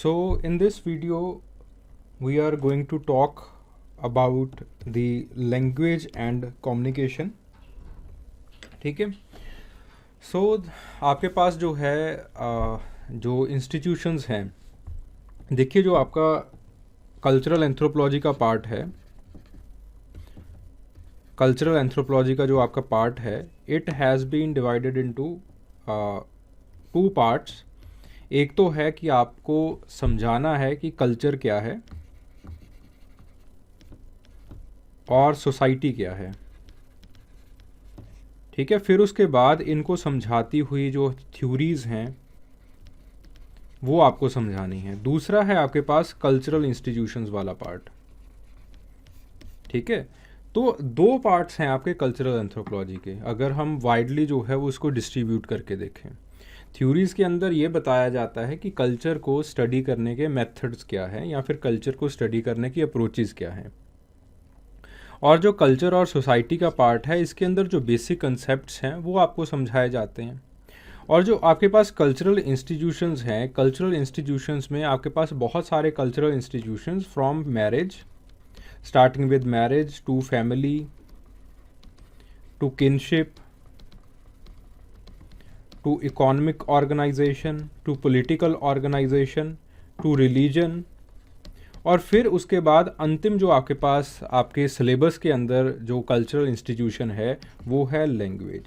So in this video we are going to talk about the language and communication. ठीक है. So आपके पास जो है जो institutions हैं, देखिए जो आपका कल्चरल एंथ्रोपोलॉजी का पार्ट है, कल्चरल एंथ्रोपोलॉजी का जो आपका पार्ट है, it has been divided into two parts. एक तो है कि आपको समझाना है कि कल्चर क्या है और सोसाइटी क्या है. ठीक है. फिर उसके बाद इनको समझाती हुई जो थ्योरीज़ हैं वो आपको समझानी है. दूसरा है आपके पास कल्चरल इंस्टीट्यूशंस वाला पार्ट. ठीक है. तो दो पार्ट्स हैं आपके कल्चरल एंथ्रोपोलॉजी के, अगर हम वाइडली जो है वो उसको डिस्ट्रीब्यूट करके देखें. थ्योरीज़ के अंदर ये बताया जाता है कि कल्चर को स्टडी करने के मेथड्स क्या हैं या फिर कल्चर को स्टडी करने की अप्रोचेज़ क्या हैं. और जो कल्चर और सोसाइटी का पार्ट है, इसके अंदर जो बेसिक कंसेप्ट्स हैं वो आपको समझाए जाते हैं. और जो आपके पास कल्चरल इंस्टीट्यूशंस हैं, कल्चरल इंस्टीट्यूशंस में आपके पास बहुत सारे cultural institutions from marriage, starting with marriage to family to kinship to economic organisation to political organisation to religion, और फिर उसके बाद अंतिम जो आपके पास आपके सिलेबस के अंदर जो कल्चरल इंस्टीट्यूशन है वो है लैंग्वेज.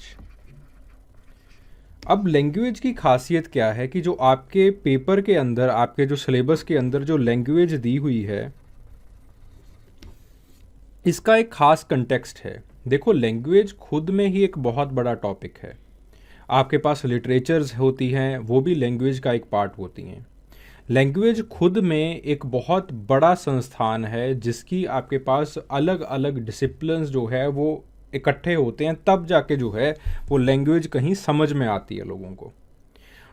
अब लैंग्वेज की खासियत क्या है कि जो आपके पेपर के अंदर, आपके जो सिलेबस के अंदर जो लैंग्वेज दी हुई है, इसका एक खास कंटेक्स्ट है. देखो, लैंग्वेज खुद में ही एक बहुत बड़ा टॉपिक है. आपके पास लिटरेचर्स होती हैं, वो भी लैंग्वेज का एक पार्ट होती हैं. लैंग्वेज खुद में एक बहुत बड़ा संस्थान है जिसकी आपके पास अलग अलग डिसिप्लिन्स जो है वो इकट्ठे होते हैं, तब जाके जो है वो लैंग्वेज कहीं समझ में आती है लोगों को.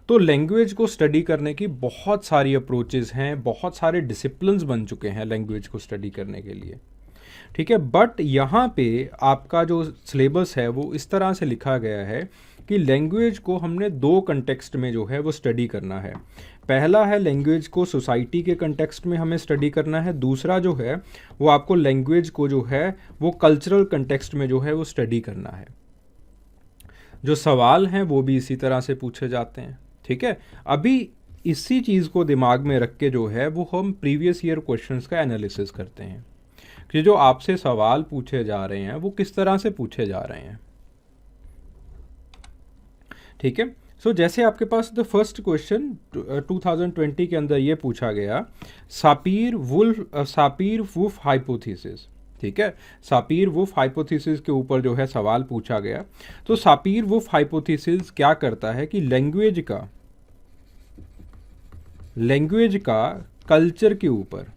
तो लैंग्वेज को स्टडी करने की बहुत सारी अप्रोचेज़ हैं, बहुत सारे डिसिप्लिन्स बन चुके हैं लैंग्वेज को स्टडी करने के लिए. ठीक है. बट यहाँ पे आपका जो सिलेबस है वो इस तरह से लिखा गया है कि लैंग्वेज को हमने दो कंटेक्स्ट में जो है वो स्टडी करना है. पहला है लैंग्वेज को सोसाइटी के कंटेक्स्ट में हमें स्टडी करना है. दूसरा जो है वो आपको लैंग्वेज को जो है वो कल्चरल कंटेक्स्ट में जो है वो स्टडी करना है. जो सवाल हैं वो भी इसी तरह से पूछे जाते हैं. ठीक है. अभी इसी चीज़ को दिमाग में रख के जो है वो हम प्रीवियस ईयर क्वेश्चंस का एनालिसिस करते हैं कि जो आपसे सवाल पूछे जा रहे हैं वो किस तरह से पूछे जा रहे हैं. ठीक है. सो जैसे आपके पास द फर्स्ट क्वेश्चन 2020 के अंदर ये पूछा गया, सापीर-वुल्फ हाइपोथेसिस. ठीक है. सापीर-वुल्फ हाइपोथेसिस के ऊपर जो है सवाल पूछा गया. तो सापीर-वुल्फ हाइपोथेसिस क्या करता है कि लैंग्वेज का कल्चर के ऊपर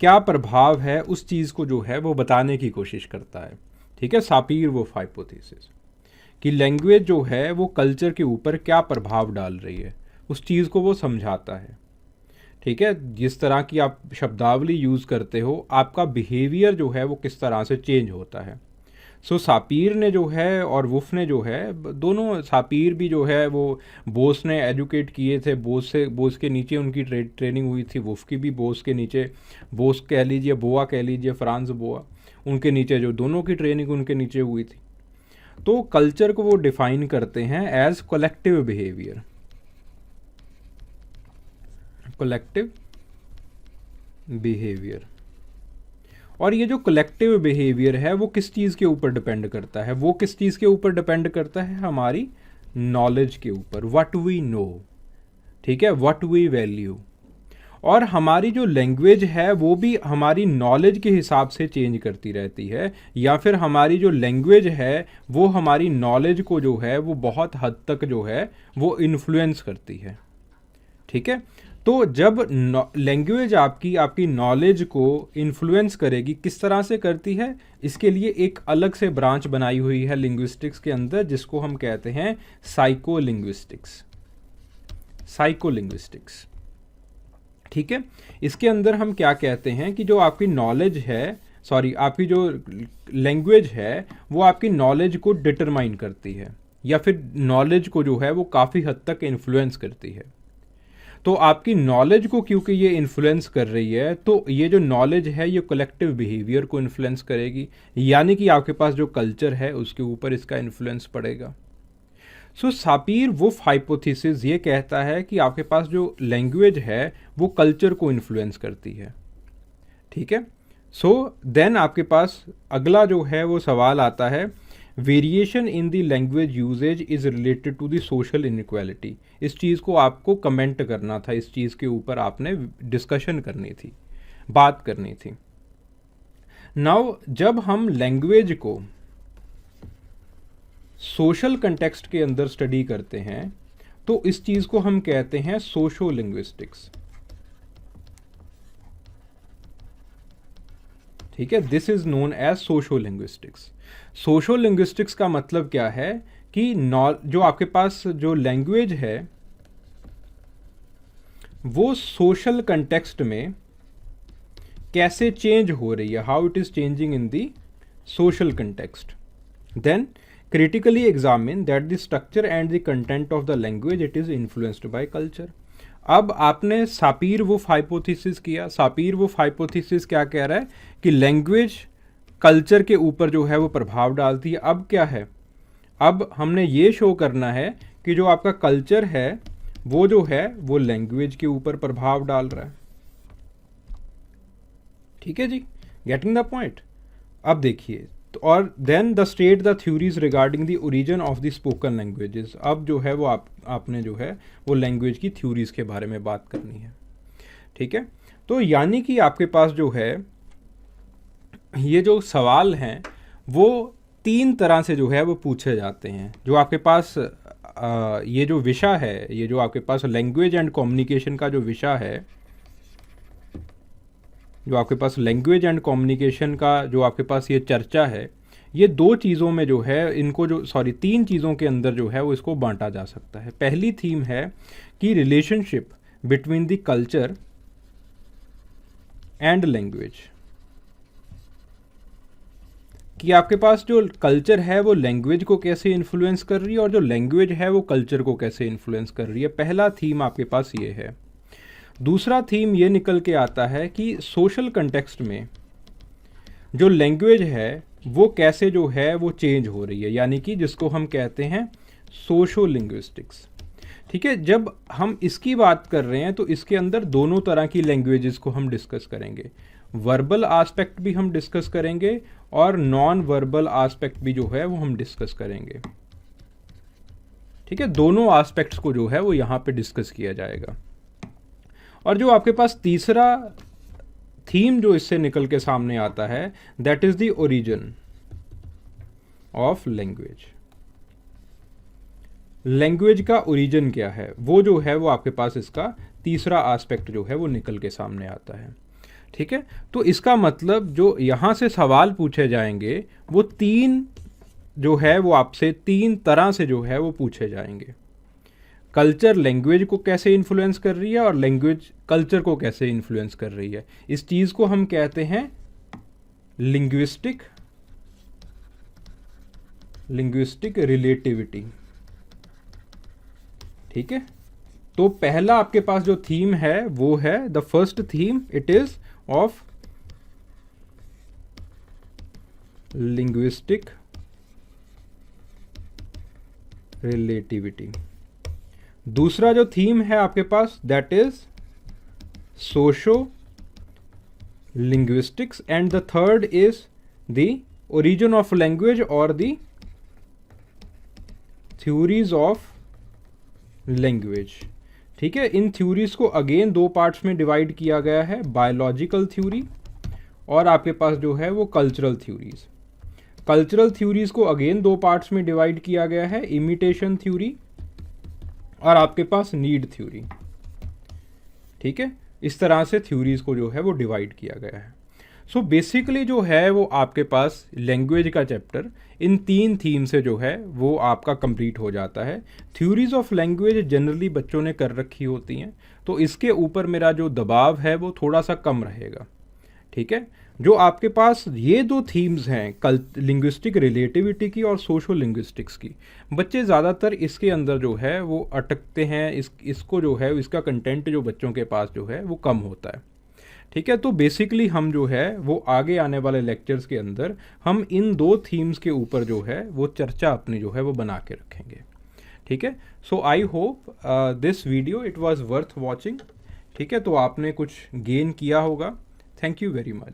क्या प्रभाव है उस चीज़ को जो है वो बताने की कोशिश करता है. ठीक है. सापीर-वुल्फ हाइपोथेसिस कि लैंग्वेज जो है वो कल्चर के ऊपर क्या प्रभाव डाल रही है, उस चीज़ को वो समझाता है. ठीक है. जिस तरह की आप शब्दावली यूज़ करते हो, आपका बिहेवियर जो है वो किस तरह से चेंज होता है. सो सापीर ने जो है और वुल्फ ने जो है, दोनों, सापीर भी जो है वो बोस ने एजुकेट किए थे, बोस के नीचे उनकी ट्रेनिंग हुई थी. वुल्फ की भी बोस के नीचे, बोस कह लीजिए, बोआ कह लीजिए, फ्रांस बोआ, उनके नीचे जो दोनों की ट्रेनिंग उनके नीचे हुई थी. तो कल्चर को वो डिफाइन करते हैं as collective behaviour. Collective behaviour. और ये जो कलेक्टिव बिहेवियर है वो किस चीज़ के ऊपर डिपेंड करता है? वो किस चीज़ के ऊपर डिपेंड करता है? हमारी नॉलेज के ऊपर. What we know. ठीक है. What we value. और हमारी जो लैंग्वेज है वो भी हमारी नॉलेज के हिसाब से चेंज करती रहती है, या फिर हमारी जो लैंग्वेज है वो हमारी नॉलेज को जो है वो बहुत हद तक जो है वो इन्फ्लुएंस करती है. ठीक है. तो जब लैंग्वेज आपकी नॉलेज को इन्फ्लुएंस करेगी, किस तरह से करती है, इसके लिए एक अलग से ब्रांच बनाई हुई है लिंग्विस्टिक्स के अंदर, जिसको हम कहते हैं साइकोलिंग्विस्टिक्स. साइकोलिंग्विस्टिक्स. ठीक है. इसके अंदर हम क्या कहते हैं कि जो आपकी नॉलेज है, आपकी जो लैंग्वेज है वो आपकी नॉलेज को डिटरमाइन करती है, या फिर नॉलेज को जो है वो काफ़ी हद तक इन्फ्लुएंस करती है. तो आपकी नॉलेज को क्योंकि ये इन्फ्लुएंस कर रही है, तो ये जो नॉलेज है ये कलेक्टिव बिहेवियर को इन्फ्लुएंस करेगी, यानी कि आपके पास जो कल्चर है उसके ऊपर इसका इन्फ्लुएंस पड़ेगा। सो सापीर-वुर्फ हाइपोथेसिस ये कहता है कि आपके पास जो लैंग्वेज है वो कल्चर को इन्फ्लुएंस करती है। ठीक है, सो देन आपके पास अगला जो है वो सवाल आता है, variation in the language usage is related to the social inequality. इस चीज़ को आपको कमेंट करना था, इस चीज़ के ऊपर आपने डिस्कशन करनी थी, बात करनी थी। नाउ जब हम लैंग्वेज को सोशल कंटेक्स्ट के अंदर स्टडी करते हैं तो इस चीज़ को हम कहते हैं सोशो लिंग्विस्टिक्स। ठीक है, this is known as sociolinguistics. Sociolinguistics का मतलब क्या है कि जो आपके पास जो लैंग्वेज है वो सोशल कंटेक्स्ट में कैसे चेंज हो रही है, how it is changing in the social context. Then critically examine that the structure and the content of the language it is influenced by culture। अब आपने सापीर-वुर्फ हाइपोथेसिस किया। सापीर-वुर्फ हाइपोथेसिस क्या कह रहा है कि लैंग्वेज कल्चर के ऊपर जो है वो प्रभाव डालती है। अब क्या है, अब हमने ये शो करना है कि जो आपका कल्चर है वो जो है वो लैंग्वेज के ऊपर प्रभाव डाल रहा है। ठीक है जी, गेटिंग द पॉइंट। अब देखिए, और then the state the theories regarding the origin of the spoken languages. अब जो है वो आपने जो है वो लैंग्वेज की थ्योरीज के बारे में बात करनी है। ठीक है, तो यानी कि आपके पास जो है ये जो सवाल हैं वो 3 तरह से जो है वो पूछे जाते हैं। जो आपके पास ये जो विषय है, ये जो आपके पास लैंग्वेज एंड कम्युनिकेशन का जो विषय है, जो आपके पास लैंग्वेज एंड कम्युनिकेशन का जो आपके पास ये चर्चा है, ये 2 चीज़ों में जो है इनको जो 3 चीज़ों के अंदर जो है वो इसको बांटा जा सकता है। पहली थीम है कि relationship between the culture and language, कि आपके पास जो कल्चर है वो लैंग्वेज को कैसे इन्फ्लुएंस कर रही है और जो लैंग्वेज है वो कल्चर को कैसे इन्फ्लुएंस कर रही है। पहला थीम आपके पास ये है। दूसरा थीम ये निकल के आता है कि सोशल कंटेक्स्ट में जो लैंग्वेज है वो कैसे जो है वो चेंज हो रही है, यानी कि जिसको हम कहते हैं सोशो लिंग्विस्टिक्स। ठीक है, जब हम इसकी बात कर रहे हैं तो इसके अंदर दोनों तरह की लैंग्वेजेस को हम डिस्कस करेंगे। वर्बल आस्पेक्ट भी हम डिस्कस करेंगे और नॉन वर्बल आस्पेक्ट भी जो है वो हम डिस्कस करेंगे। ठीक है, दोनों आस्पेक्ट्स को जो है वो यहाँ पे डिस्कस किया जाएगा। और जो आपके पास तीसरा थीम जो इससे निकल के सामने आता है, that is the origin of language. Language का ओरिजिन क्या है, वो जो है वो आपके पास इसका तीसरा एस्पेक्ट जो है वो निकल के सामने आता है। ठीक है, तो इसका मतलब जो यहाँ से सवाल पूछे जाएंगे वो 3 जो है वो आपसे 3 तरह से जो है वो पूछे जाएंगे। कल्चर लैंग्वेज को कैसे इन्फ्लुएंस कर रही है और लैंग्वेज कल्चर को कैसे इन्फ्लुएंस कर रही है। इस चीज़ को हम कहते हैं लिंग्विस्टिक रिलेटिविटी। ठीक है, तो पहला आपके पास जो थीम है वो है the first theme, it is of linguistic relativity. दूसरा जो थीम है आपके पास that is sociolinguistics and the third is the origin of language और द थ्योरीज ऑफ लैंग्वेज। ठीक है, इन थ्योरीज को अगेन 2 पार्ट्स में डिवाइड किया गया है, बायोलॉजिकल थ्योरी और आपके पास जो है वो कल्चरल थ्योरीज। कल्चरल थ्योरीज को अगेन 2 पार्ट्स में डिवाइड किया गया है, इमिटेशन थ्योरी और आपके पास नीड थ्योरी। ठीक है, इस तरह से थ्योरीज को जो है वो डिवाइड किया गया है। सो बेसिकली जो है वो आपके पास लैंग्वेज का चैप्टर इन 3 थीम से जो है वो आपका कंप्लीट हो जाता है। थ्योरीज ऑफ लैंग्वेज जनरली बच्चों ने कर रखी होती हैं, तो इसके ऊपर मेरा जो दबाव है वो थोड़ा सा कम रहेगा, ठीक है। जो आपके पास ये दो थीम्स हैं, कल लिंग्विस्टिक रिलेटिविटी की और सोशो लिंग्विस्टिक्स की, बच्चे ज़्यादातर इसके अंदर जो है वो अटकते हैं, इसको जो है इसका कंटेंट जो बच्चों के पास जो है वो कम होता है। ठीक है, तो बेसिकली हम जो है वो आगे आने वाले लेक्चर्स के अंदर हम इन दो थीम्स के ऊपर जो है वो चर्चा अपनी जो है वो बना के रखेंगे। ठीक है, so I hope this video it was worth watching. ठीक है, तो आपने कुछ गेन किया होगा। Thank you very much.